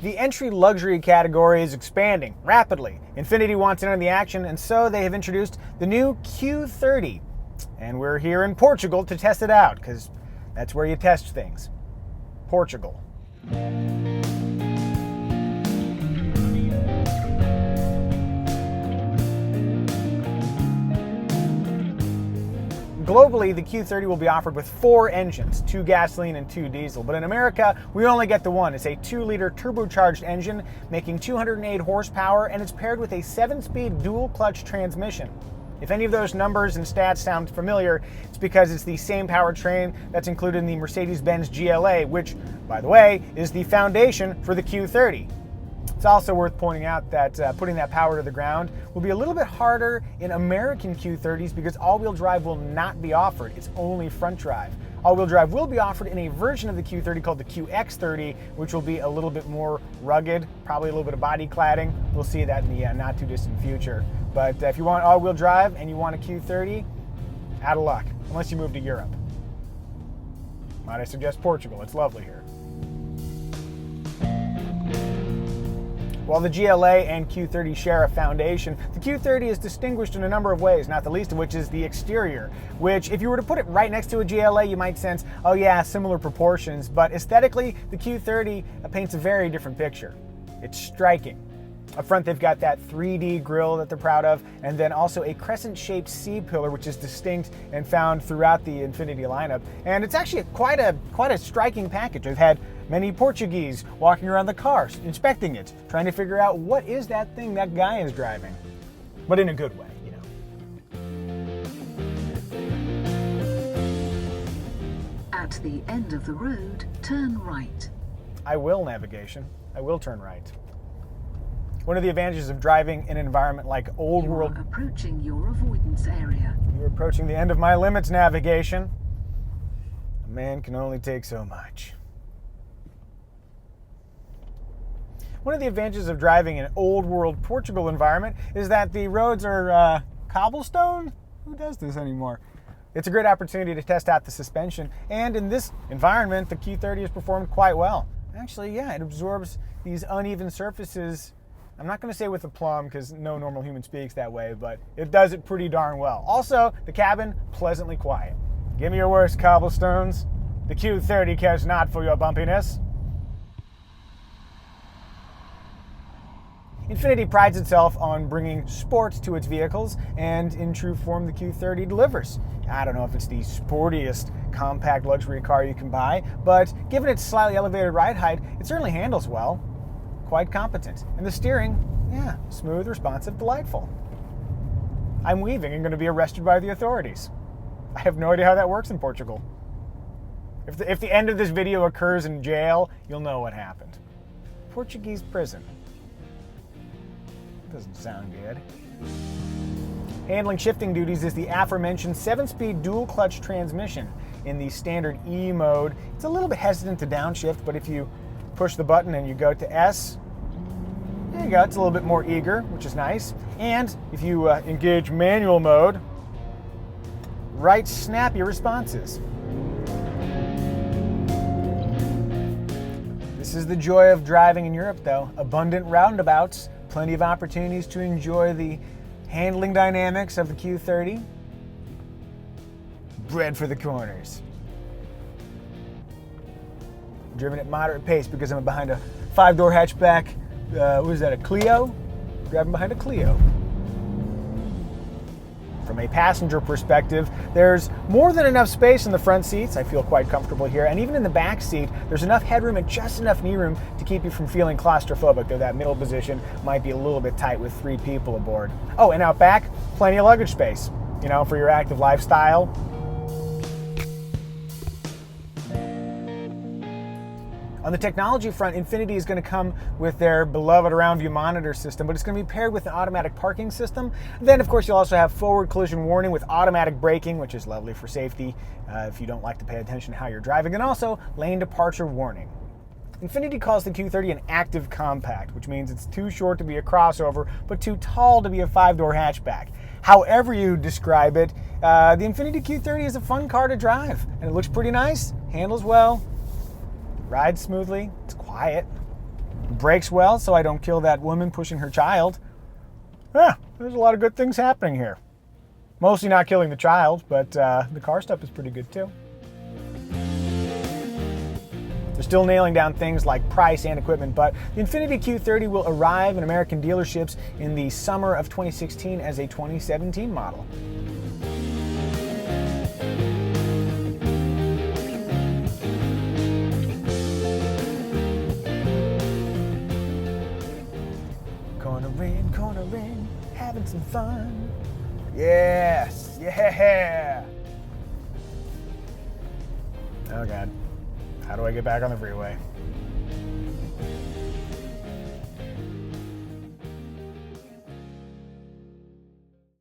The entry luxury category is expanding rapidly. Infiniti wants in on the action, and so they have introduced the new Q30. And we're here in Portugal to test it out, because that's where you test things. Portugal. Globally, the Q30 will be offered with 4 engines, 2 gasoline and 2 diesel. But in America, we only get the one. It's a 2-liter turbocharged engine making 208 horsepower, and it's paired with a 7-speed dual-clutch transmission. If any of those numbers and stats sound familiar, it's because it's the same powertrain that's included in the Mercedes-Benz GLA, which, by the way, is the foundation for the Q30. It's also worth pointing out that putting that power to the ground will be a little bit harder in American Q30s because all-wheel drive will not be offered. It's only front drive. All-wheel drive will be offered in a version of the Q30 called the QX30, which will be a little bit more rugged, probably a little bit of body cladding. We'll see that in the not too distant future. But if you want all-wheel drive and you want a Q30, out of luck, unless you move to Europe. Might I suggest Portugal? It's lovely here. While the GLA and Q30 share a foundation, the Q30 is distinguished in a number of ways, not the least of which is the exterior, which if you were to put it right next to a GLA, you might sense, oh yeah, similar proportions, but aesthetically, the Q30 paints a very different picture. It's striking. Up front, they've got that 3D grille that they're proud of, and then also a crescent-shaped C-pillar, which is distinct and found throughout the Infiniti lineup. And it's actually quite a striking package. I've had many Portuguese walking around the car, inspecting it, trying to figure out what is that thing that guy is driving. But in a good way, you know. At the end of the road, turn right. I will navigation. I will turn right. One of the advantages of driving in an environment like old world... You are approaching your avoidance area. You're approaching the end of my limits, navigation. A man can only take so much. One of the advantages of driving in an old world Portugal environment is that the roads are cobblestone? Who does this anymore? It's a great opportunity to test out the suspension, and in this environment, the Q30 has performed quite well. Actually, yeah, it absorbs these uneven surfaces. I'm not going to say with aplomb because no normal human speaks that way, but it does it pretty darn well. Also, the cabin, pleasantly quiet. Give me your worst cobblestones. The Q30 cares not for your bumpiness. Infiniti prides itself on bringing sport to its vehicles, and in true form, the Q30 delivers. I don't know if it's the sportiest compact luxury car you can buy, but given its slightly elevated ride height, it certainly handles well. Quite competent. And the steering, yeah, smooth, responsive, delightful. I'm leaving and going to be arrested by the authorities. I have no idea how that works in Portugal. If the end of this video occurs in jail, you'll know what happened. Portuguese prison. Doesn't sound good. Handling shifting duties is the aforementioned 7-speed dual-clutch transmission. In the standard E mode, it's a little bit hesitant to downshift, but if you push the button and you go to S, there you go, it's a little bit more eager, which is nice. And if you engage manual mode, right snappy responses. This is the joy of driving in Europe, though. Abundant roundabouts, plenty of opportunities to enjoy the handling dynamics of the Q30. Bred for the corners. Driven at moderate pace because I'm behind a 5-door hatchback. What is that, a Clio? Driving behind a Clio. From a passenger perspective, there's more than enough space in the front seats. I feel quite comfortable here. And even in the back seat, there's enough headroom and just enough knee room to keep you from feeling claustrophobic, though that middle position might be a little bit tight with 3 people aboard. Oh, and out back, plenty of luggage space, you know, for your active lifestyle. On the technology front, Infiniti is going to come with their beloved around view monitor system, but it's going to be paired with an automatic parking system. Then, of course, you'll also have forward collision warning with automatic braking, which is lovely for safety if you don't like to pay attention to how you're driving, and also lane departure warning. Infiniti calls the Q30 an active compact, which means it's too short to be a crossover, but too tall to be a 5-door hatchback. However you describe it, the Infiniti Q30 is a fun car to drive, and it looks pretty nice, handles well, rides smoothly, it's quiet. Brakes well so I don't kill that woman pushing her child. Yeah, there's a lot of good things happening here. Mostly not killing the child, but the car stuff is pretty good too. They're still nailing down things like price and equipment, but the Infiniti Q30 will arrive in American dealerships in the summer of 2016 as a 2017 model. Cornering, having some fun. Yes, yeah. Oh God, how do I get back on the freeway?